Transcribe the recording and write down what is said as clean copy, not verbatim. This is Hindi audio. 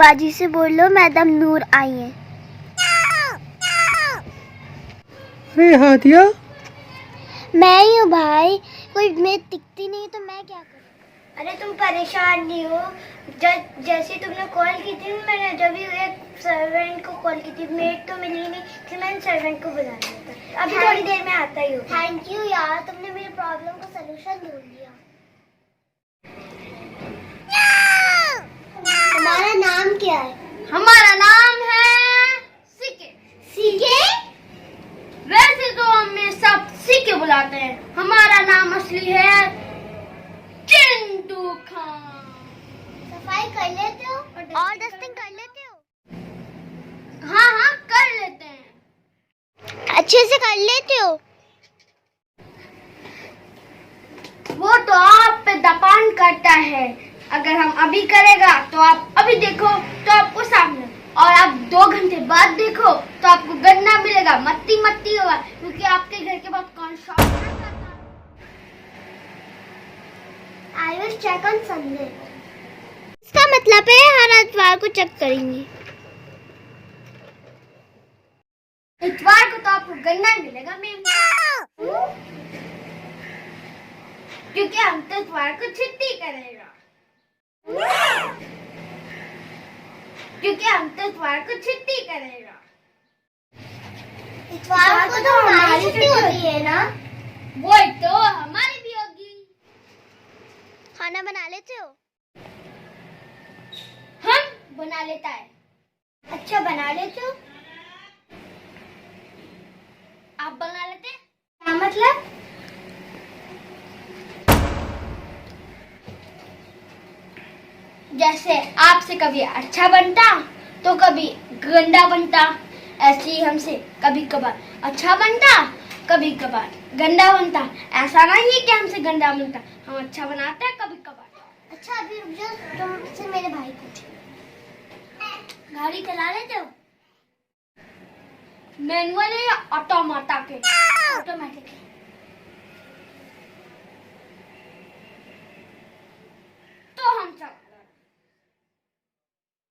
बाजी से बोलो मैडम नूर आई है। अरे हादिया, मैं ही हूँ भाई, कोई मैं टिकती नहीं तो मैं क्या करूँ। अरे तुम परेशान नहीं हो, जैसे तुमने कॉल की थी मैंने जब भी एक सर्वेंट को कॉल की थी, मेड तो मिली नहीं फिर मैंने सर्वेंट को बुला लिया था, अभी थोड़ी देर में आता ही हो। थैंक यू यार, तुमने मेरी प्रॉब्लम को सलूशन ढूंढ लिया। तुम्हारा नाम क्या है? हमारा नाम है सीके। सीके? वैसे तो हमें सब सीके बुलाते हैं, हमारा नाम असली है चिंटू खान। सफाई कर लेते हो और डस्टिंग कर लेते हो? हाँ हाँ कर लेते हैं, अच्छे से कर लेते हो? वो तो आप पे डिपेंड करता है। अगर हम अभी करेगा तो आप अभी देखो तो आपको सामने, और आप 2 घंटे बाद देखो तो आपको गन्ना मिलेगा, मत्ती मत्ती होगा, क्योंकि आपके घर के पास कौन शॉप करता। I will check on Sunday. इसका मतलब है हर इतवार को चेक करेंगे। इतवार को तो आपको गन्ना मिलेगा मैम, क्योंकि हम तो इतवार को छुट्टी करेगा, क्योंकि हम तो इतवार को छुट्टी करेगा। इतवार को तो हमारी छुट्टी होती है ना? वही तो हमारी भी होगी। खाना बना लेते हो? हम बना लेता है। अच्छा बना लेते हो? आप बना लेते हैं? क्या मतलब? जैसे आपसे कभी अच्छा बनता तो कभी गंदा बनता, ऐसे ही हमसे कभी कभार अच्छा बनता कभी कभार गंदा बनता। ऐसा नहीं है कि हमसे गंदा बनता, हम अच्छा बनाते हैं कभी कभार। अच्छा अभी रुक जाओ, तुमसे मेरे भाई पूछे, गाड़ी चला लेते हो? मैनुअल या ऑटोमेटिक? ऑटोमेटिक।